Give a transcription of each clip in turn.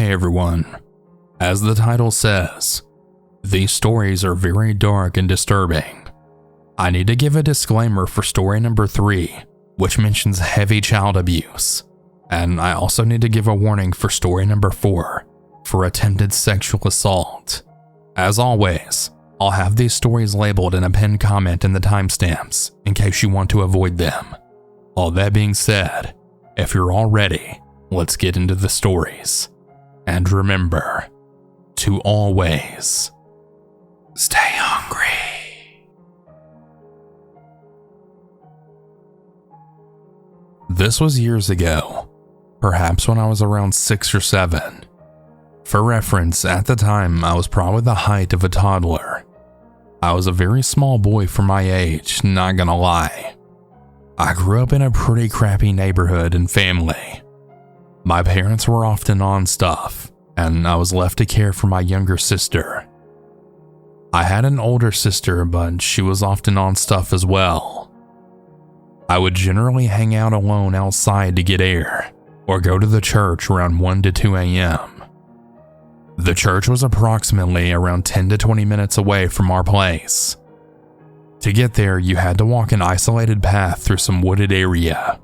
Hey everyone, as the title says, these stories are very dark and disturbing. I need to give a disclaimer for story number 3, which mentions heavy child abuse, and I also need to give a warning for story number 4, for attempted sexual assault. As always, I'll have these stories labeled in a pinned comment in the timestamps in case you want to avoid them. All that being said, if you're all ready, let's get into the stories. And remember to always stay hungry. This was years ago, perhaps when I was around 6 or 7. For reference, at the time, I was probably the height of a toddler. I was a very small boy for my age, not gonna lie. I grew up in a pretty crappy neighborhood and family. My parents were often on stuff, and I was left to care for my younger sister. I had an older sister, but she was often on stuff as well. I would generally hang out alone outside to get air, or go to the church around 1 to 2 a.m. The church was approximately around 10 to 20 minutes away from our place. To get there, you had to walk an isolated path through some wooded area.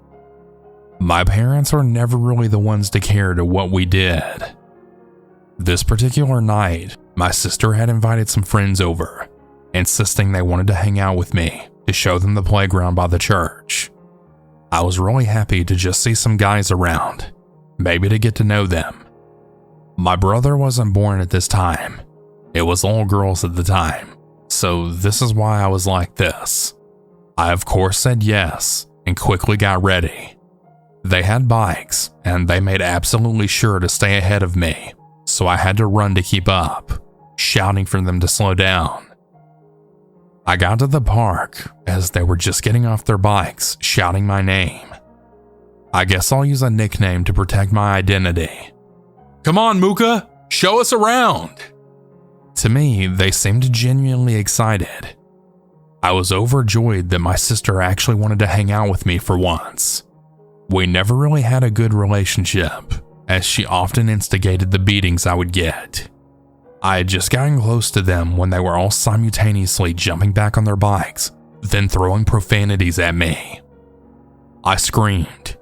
My parents were never really the ones to care to what we did. This particular night, my sister had invited some friends over, insisting they wanted to hang out with me to show them the playground by the church. I was really happy to just see some guys around, maybe to get to know them. My brother wasn't born at this time. It was all girls at the time, so this is why I was like this. I of course said yes and quickly got ready. They had bikes, and they made absolutely sure to stay ahead of me, so I had to run to keep up, shouting for them to slow down. I got to the park as they were just getting off their bikes, shouting my name. I guess I'll use a nickname to protect my identity. "Come on, Mooka, show us around!" To me, they seemed genuinely excited. I was overjoyed that my sister actually wanted to hang out with me for once. We never really had a good relationship, as she often instigated the beatings I would get. I had just gotten close to them when they were all simultaneously jumping back on their bikes, then throwing profanities at me. I screamed,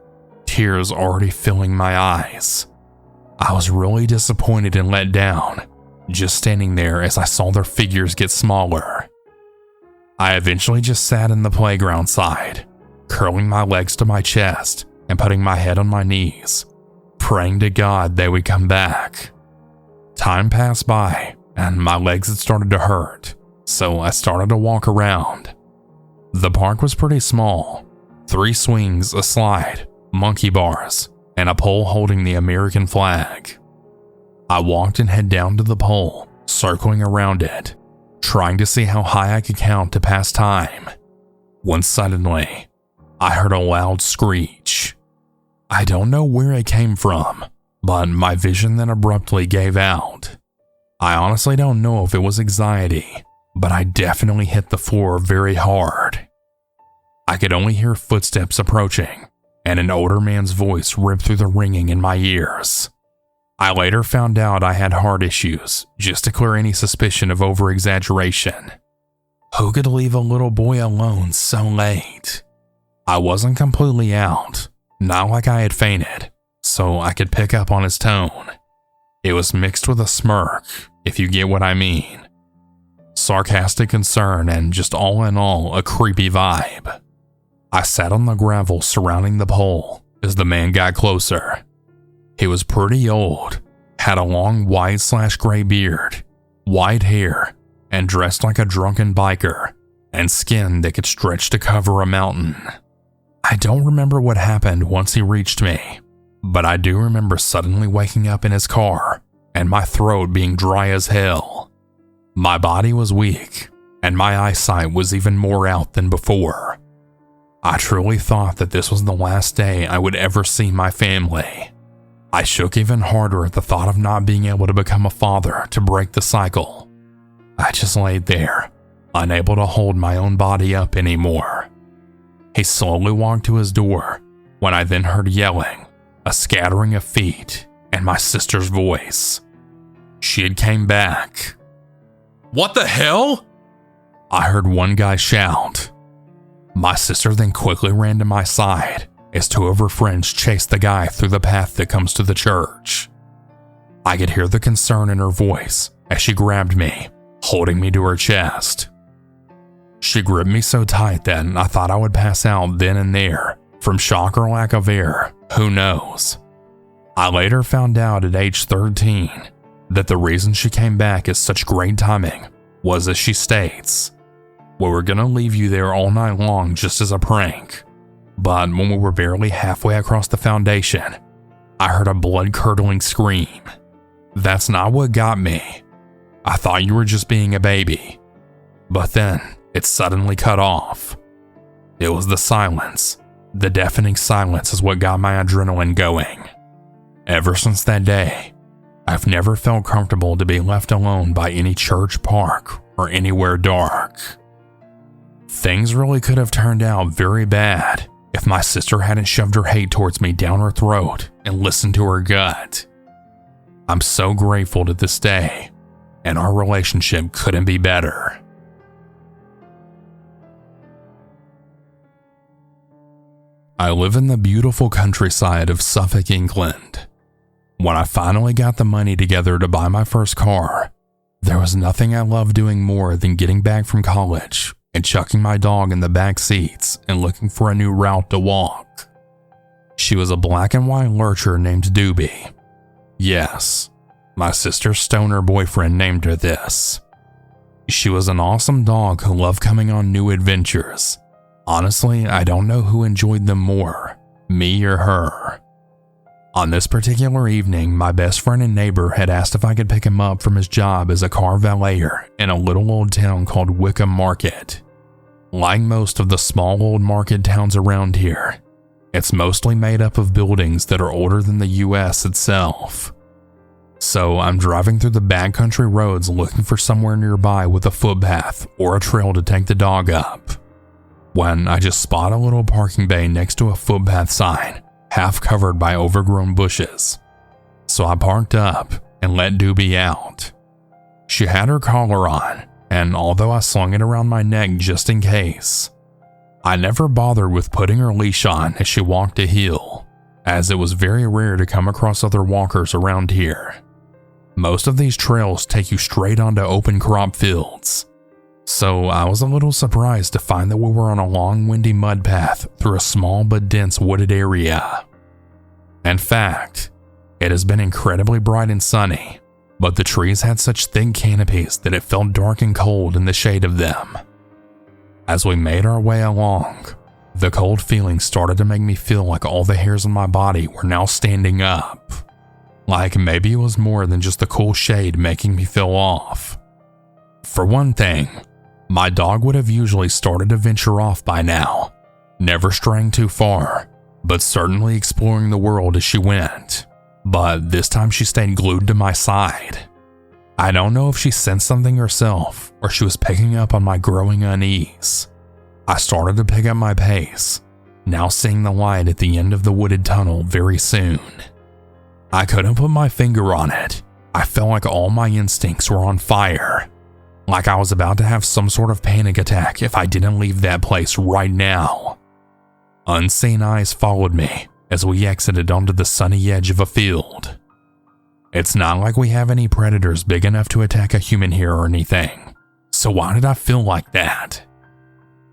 tears already filling my eyes. I was really disappointed and let down, just standing there as I saw their figures get smaller. I eventually just sat in the playground side, curling my legs to my chest and putting my head on my knees, praying to God they would come back. Time passed by and my legs had started to hurt, so I started to walk around. The park was pretty small, 3 swings, a slide, monkey bars, and a pole holding the American flag. I walked and head down to the pole, circling around it, trying to see how high I could count to pass time, when suddenly, I heard a loud screech. I don't know where it came from, but my vision then abruptly gave out. I honestly don't know if it was anxiety, but I definitely hit the floor very hard. I could only hear footsteps approaching, and an older man's voice ripped through the ringing in my ears. I later found out I had heart issues, just to clear any suspicion of over-exaggeration. Who could leave a little boy alone so late? I wasn't completely out, not like I had fainted, so I could pick up on his tone. It was mixed with a smirk, if you get what I mean. Sarcastic concern and just all in all a creepy vibe. I sat on the gravel surrounding the pole as the man got closer. He was pretty old, had a long white/gray beard, white hair, and dressed like a drunken biker, and skin that could stretch to cover a mountain. I don't remember what happened once he reached me, but I do remember suddenly waking up in his car and my throat being dry as hell. My body was weak, and my eyesight was even more out than before. I truly thought that this was the last day I would ever see my family. I shook even harder at the thought of not being able to become a father to break the cycle. I just laid there, unable to hold my own body up anymore. He slowly walked to his door when I then heard yelling, a scattering of feet, and my sister's voice. She had came back. "What the hell?" I heard one guy shout. My sister then quickly ran to my side as two of her friends chased the guy through the path that comes to the church. I could hear the concern in her voice as she grabbed me, holding me to her chest. She gripped me so tight that I thought I would pass out then and there, from shock or lack of air, who knows. I later found out at age 13 that the reason she came back as such great timing was, as she states, "We were gonna leave you there all night long just as a prank, but when we were barely halfway across the foundation, I heard a blood-curdling scream. That's not what got me. I thought you were just being a baby, but then it suddenly cut off. It was the silence. The deafening silence is what got my adrenaline going. Ever since that day, I've never felt comfortable to be left alone by any church, park, or anywhere dark." Things really could have turned out very bad if my sister hadn't shoved her hate towards me down her throat and listened to her gut. I'm so grateful to this day, and our relationship couldn't be better. I live in the beautiful countryside of Suffolk, England. When I finally got the money together to buy my first car, there was nothing I loved doing more than getting back from college and chucking my dog in the back seats and looking for a new route to walk. She was a black and white lurcher named Doobie. Yes, my sister's stoner boyfriend named her this. She was an awesome dog who loved coming on new adventures. Honestly, I don't know who enjoyed them more, me or her. On this particular evening, my best friend and neighbor had asked if I could pick him up from his job as a car valeter in a little old town called Wickham Market. Like most of the small old market towns around here, it's mostly made up of buildings that are older than the US itself. So I'm driving through the backcountry roads looking for somewhere nearby with a footpath or a trail to take the dog up, when I just spot a little parking bay next to a footpath sign, half covered by overgrown bushes. So I parked up and let Doobie out. She had her collar on, and although I slung it around my neck just in case, I never bothered with putting her leash on as she walked a hill, as it was very rare to come across other walkers around here. Most of these trails take you straight onto open crop fields, so I was a little surprised to find that we were on a long, windy mud path through a small but dense wooded area. In fact, it has been incredibly bright and sunny, but the trees had such thick canopies that it felt dark and cold in the shade of them. As we made our way along, the cold feeling started to make me feel like all the hairs on my body were now standing up. Like maybe it was more than just the cool shade making me feel off. For one thing, my dog would have usually started to venture off by now, never straying too far, but certainly exploring the world as she went. But this time she stayed glued to my side. I don't know if she sensed something herself or she was picking up on my growing unease. I started to pick up my pace, now seeing the light at the end of the wooded tunnel very soon. I couldn't put my finger on it. I felt like all my instincts were on fire, like I was about to have some sort of panic attack if I didn't leave that place right now. Unseen eyes followed me as we exited onto the sunny edge of a field. It's not like we have any predators big enough to attack a human here or anything, so why did I feel like that?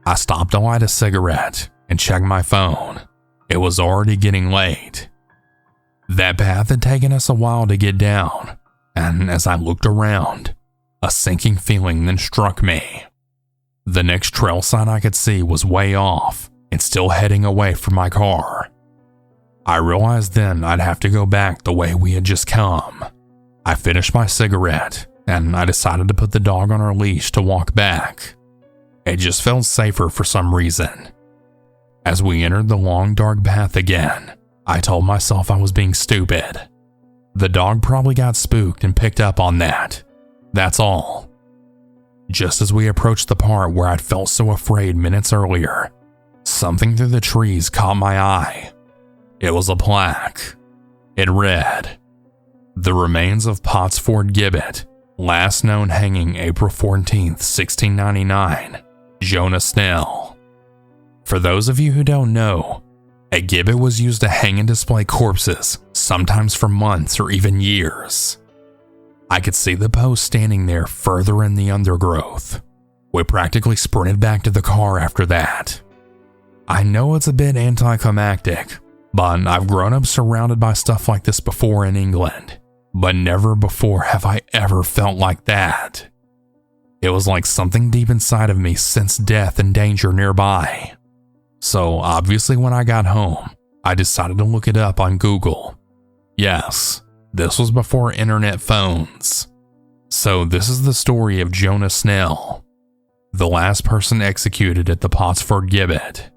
I stopped to light a cigarette and checked my phone. It was already getting late. That path had taken us a while to get down, and as I looked around, a sinking feeling then struck me. The next trail sign I could see was way off and still heading away from my car. I realized then I'd have to go back the way we had just come. I finished my cigarette and I decided to put the dog on her leash to walk back. It just felt safer for some reason. As we entered the long dark path again, I told myself I was being stupid. The dog probably got spooked and picked up on that. That's all. Just as we approached the part where I'd felt so afraid minutes earlier, something through the trees caught my eye. It was a plaque. It read, The remains of Potsford Gibbet, last known hanging April 14th, 1699, Jonah Snell. For those of you who don't know, a gibbet was used to hang and display corpses, sometimes for months or even years. I could see the post standing there further in the undergrowth. We practically sprinted back to the car after that. I know it's a bit anticlimactic, but I've grown up surrounded by stuff like this before in England, but never before have I ever felt like that. It was like something deep inside of me sensed death and danger nearby. So obviously when I got home, I decided to look it up on Google. Yes, this was before internet phones. So this is the story of Jonah Snell, the last person executed at the Potsford Gibbet.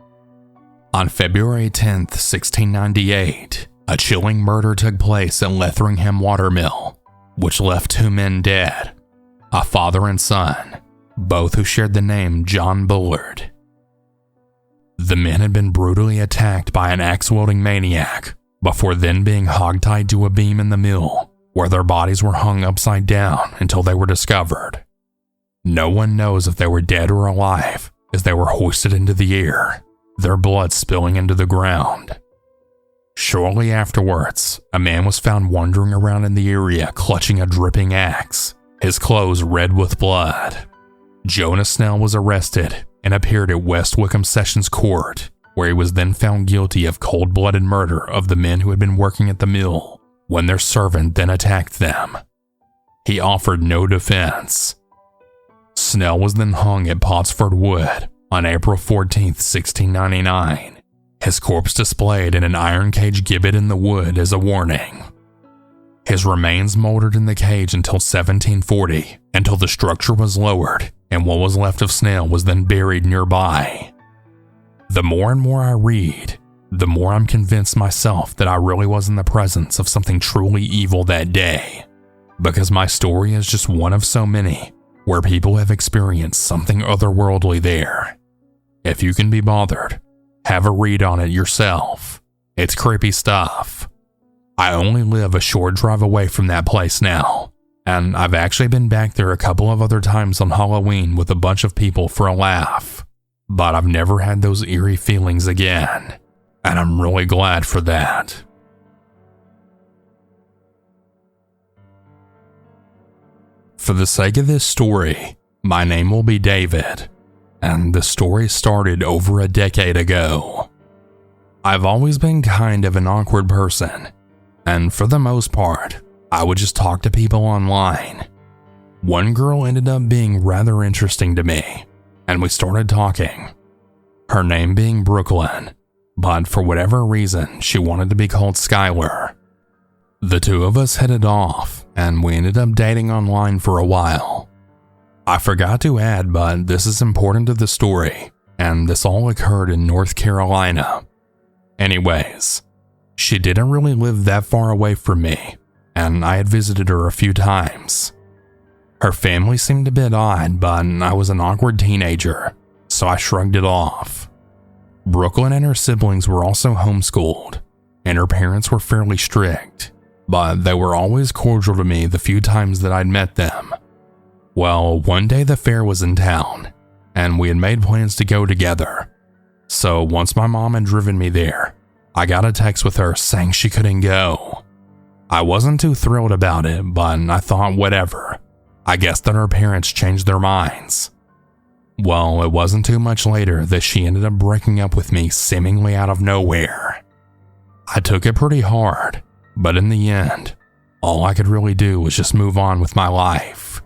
On February 10th, 1698, a chilling murder took place at Letheringham Watermill, which left 2 men dead, a father and son, both who shared the name John Bullard. The men had been brutally attacked by an axe-wielding maniac before then being hogtied to a beam in the mill, where their bodies were hung upside down until they were discovered. No one knows if they were dead or alive as they were hoisted into the air, their blood spilling into the ground. Shortly afterwards, a man was found wandering around in the area clutching a dripping axe, his clothes red with blood. Jonah Snell was arrested and appeared at West Wickham Sessions Court, where he was then found guilty of cold-blooded murder of the men who had been working at the mill when their servant then attacked them. He offered no defense. Snell was then hung at Potsford Wood on April 14, 1699, his corpse displayed in an iron cage gibbet in the wood as a warning. His remains moldered in the cage until 1740, until the structure was lowered and what was left of Snell was then buried nearby. The more and more I read, the more I'm convinced myself that I really was in the presence of something truly evil that day, because my story is just one of so many where people have experienced something otherworldly there. If you can be bothered, have a read on it yourself. It's creepy stuff. I only live a short drive away from that place now, and I've actually been back there a couple of other times on Halloween with a bunch of people for a laugh, but I've never had those eerie feelings again, and I'm really glad for that. For the sake of this story, my name will be David, and the story started over a decade ago. I've always been kind of an awkward person, and for the most part, I would just talk to people online. One girl ended up being rather interesting to me, and we started talking. Her name being Brooklyn, but for whatever reason, she wanted to be called Skylar. The two of us hit it off, and we ended up dating online for a while. I forgot to add, but this is important to the story, and this all occurred in North Carolina. Anyways, she didn't really live that far away from me, and I had visited her a few times. Her family seemed a bit odd, but I was an awkward teenager, so I shrugged it off. Brooklyn and her siblings were also homeschooled, and her parents were fairly strict, but they were always cordial to me the few times that I'd met them. Well, one day the fair was in town, and we had made plans to go together. So once my mom had driven me there, I got a text with her saying she couldn't go. I wasn't too thrilled about it, but I thought whatever. I guess that her parents changed their minds. Well, it wasn't too much later that she ended up breaking up with me seemingly out of nowhere. I took it pretty hard, but in the end, all I could really do was just move on with my life.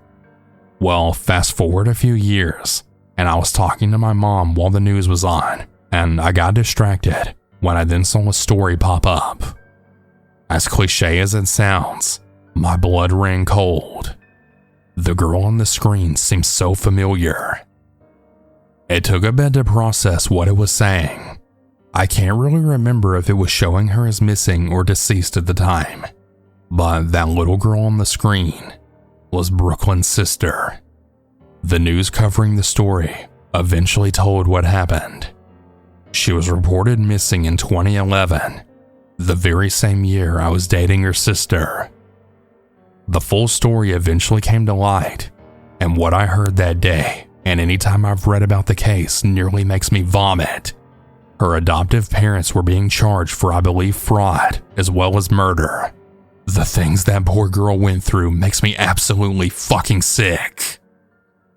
Well, fast forward a few years, and I was talking to my mom while the news was on, and I got distracted when I then saw a story pop up. As cliche as it sounds, my blood ran cold. The girl on the screen seemed so familiar. It took a bit to process what it was saying. I can't really remember if it was showing her as missing or deceased at the time, but that little girl on the screen was Brooklyn's sister. The news covering the story eventually told what happened. She was reported missing in 2011, the very same year I was dating her sister. The full story eventually came to light, and what I heard that day, and any time I've read about the case, nearly makes me vomit. Her adoptive parents were being charged for, I believe, fraud as well as murder. The things that poor girl went through makes me absolutely fucking sick.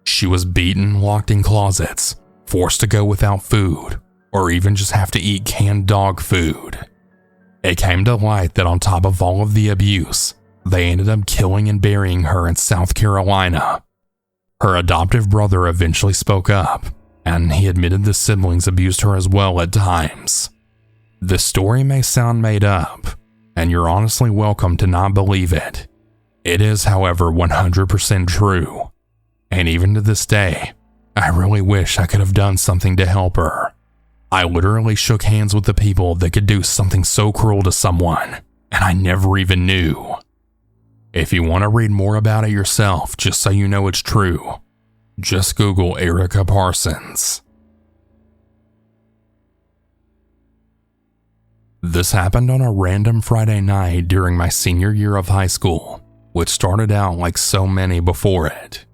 She was beaten, locked in closets, forced to go without food, or even just have to eat canned dog food. It came to light that on top of all of the abuse, they ended up killing and burying her in South Carolina. Her adoptive brother eventually spoke up, and he admitted the siblings abused her as well at times. This story may sound made up, and you're honestly welcome to not believe it. It is, however, 100% true. And even to this day, I really wish I could have done something to help her. I literally shook hands with the people that could do something so cruel to someone, and I never even knew. If you want to read more about it yourself, just so you know it's true, just Google Erica Parsons. This happened on a random Friday night during my senior year of high school, which started out like so many before it.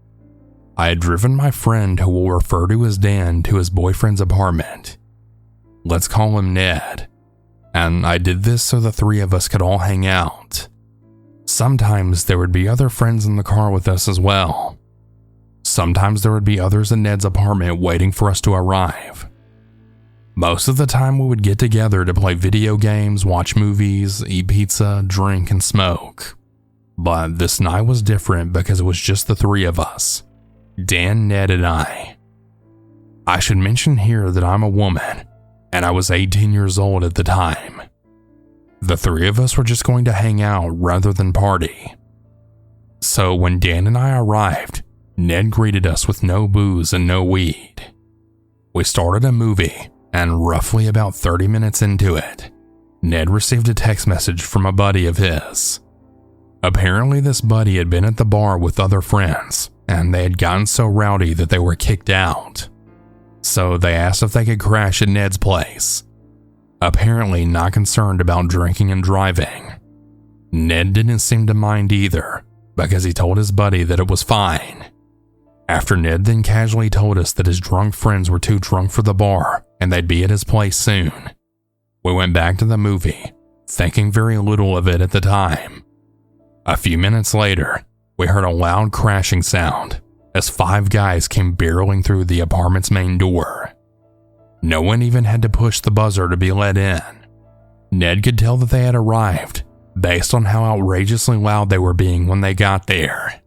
I had driven my friend, who we'll refer to as Dan, to his boyfriend's apartment. Let's call him Ned. And I did this so the three of us could all hang out. Sometimes there would be other friends in the car with us as well. Sometimes there would be others in Ned's apartment waiting for us to arrive. Most of the time we would get together to play video games, watch movies, eat pizza, drink, and smoke. But this night was different because it was just the three of us. Dan, Ned, and I. I should mention here that I'm a woman, and I was 18 years old at the time. The three of us were just going to hang out rather than party. So when Dan and I arrived, Ned greeted us with no booze and no weed. We started a movie, and roughly about 30 minutes into it, Ned received a text message from a buddy of his. Apparently this buddy had been at the bar with other friends, and they had gotten so rowdy that they were kicked out. So they asked if they could crash at Ned's place. Apparently not concerned about drinking and driving. Ned didn't seem to mind either, because he told his buddy that it was fine. After Ned then casually told us that his drunk friends were too drunk for the bar and they'd be at his place soon, we went back to the movie, thinking very little of it at the time. A few minutes later, we heard a loud crashing sound as 5 guys came barreling through the apartment's main door. No one even had to push the buzzer to be let in. Ned could tell that they had arrived based on how outrageously loud they were being when they got there.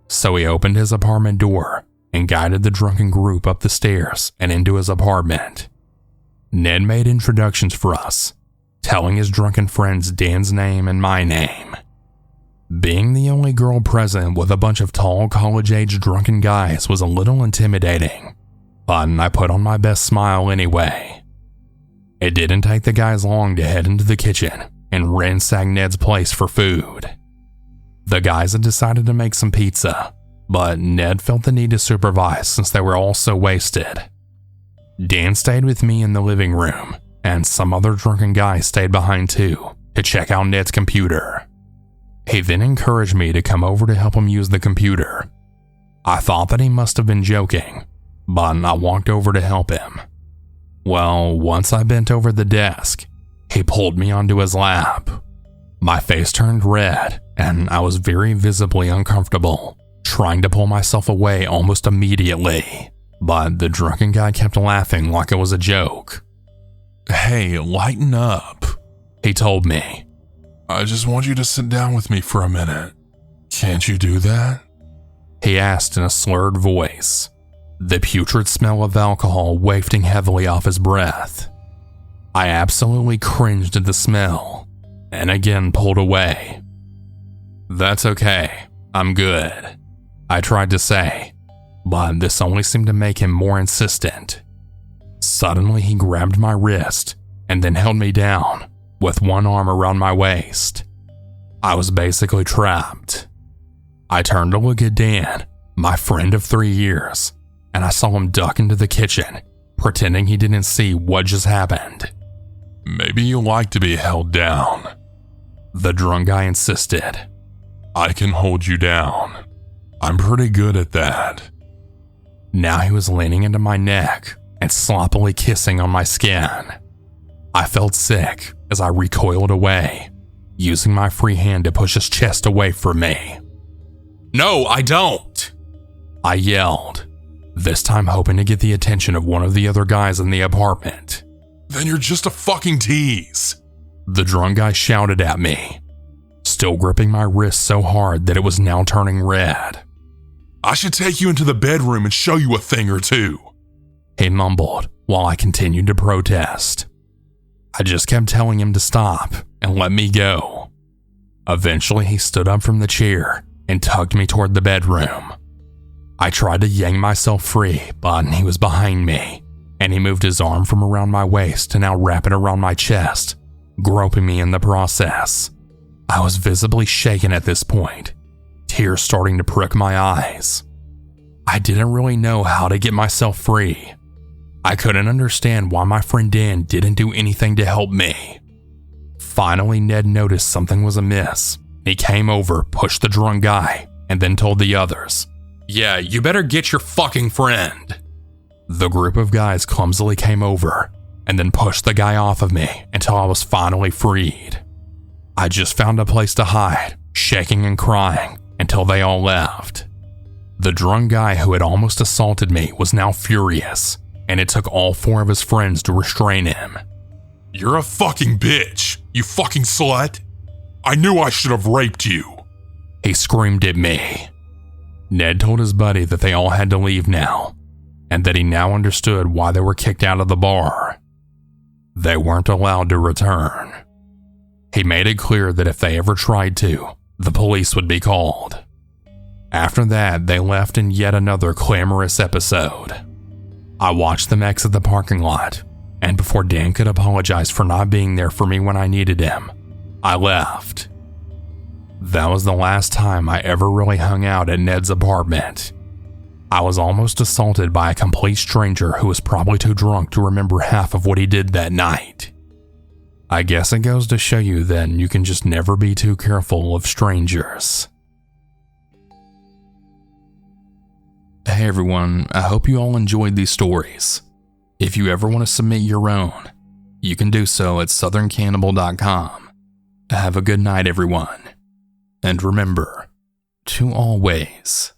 So he opened his apartment door and guided the drunken group up the stairs and into his apartment. Ned made introductions for us, telling his drunken friends Dan's name and my name. Being the only girl present with a bunch of tall college-age drunken guys was a little intimidating, but I put on my best smile anyway. It didn't take the guys long to head into the kitchen and ransack Ned's place for food. The guys had decided to make some pizza, but Ned felt the need to supervise since they were all so wasted. Dan stayed with me in the living room, and some other drunken guys stayed behind too to check out Ned's computer. He then encouraged me to come over to help him use the computer. I thought that he must have been joking, but I walked over to help him. Well, once I bent over the desk, he pulled me onto his lap. My face turned red, and I was very visibly uncomfortable, trying to pull myself away almost immediately, but the drunken guy kept laughing like it was a joke. "Hey, lighten up," he told me. "I just want you to sit down with me for a minute. Can't you do that?" He asked in a slurred voice, the putrid smell of alcohol wafting heavily off his breath. I absolutely cringed at the smell, and again pulled away. "That's okay, I'm good," I tried to say, but this only seemed to make him more insistent. Suddenly he grabbed my wrist and then held me down with one arm around my waist. I was basically trapped. I turned to look at Dan, my friend of 3 years, and I saw him duck into the kitchen, pretending he didn't see what just happened. "Maybe you like to be held down," the drunk guy insisted. I can hold you down. I'm pretty good at that. Now he was leaning into my neck and sloppily kissing on my skin. I felt sick as I recoiled away, using my free hand to push his chest away from me. "No, I don't!" I yelled, this time hoping to get the attention of one of the other guys in the apartment. Then you're just a fucking tease. The drunk guy shouted at me, still gripping my wrist so hard that it was now turning red. I should take you into the bedroom and show you a thing or two, he mumbled while I continued to protest. I just kept telling him to stop and let me go. Eventually, he stood up from the chair and tugged me toward the bedroom. I tried to yank myself free, but he was behind me, and he moved his arm from around my waist to now wrap it around my chest, groping me in the process. I was visibly shaken at this point, tears starting to prick my eyes. I didn't really know how to get myself free. I couldn't understand why my friend Dan didn't do anything to help me. Finally, Ned noticed something was amiss. He came over, pushed the drunk guy, and then told the others, "Yeah, you better get your fucking friend." The group of guys clumsily came over and then pushed the guy off of me until I was finally freed. I just found a place to hide, shaking and crying until they all left. The drunk guy who had almost assaulted me was now furious, and it took all 4 of his friends to restrain him. You're a fucking bitch, you fucking slut. I knew I should have raped you, he screamed at me. Ned told his buddy that they all had to leave now, and that he now understood why they were kicked out of the bar. They weren't allowed to return. He made it clear that if they ever tried to, the police would be called. After that, they left in yet another clamorous episode. I watched them exit the parking lot, and before Dan could apologize for not being there for me when I needed him, I left. That was the last time I ever really hung out at Ned's apartment. I was almost assaulted by a complete stranger who was probably too drunk to remember half of what he did that night. I guess it goes to show you that you can just never be too careful of strangers. Hey everyone, I hope you all enjoyed these stories. If you ever want to submit your own, you can do so at southerncannibal.com. Have a good night everyone, and remember to always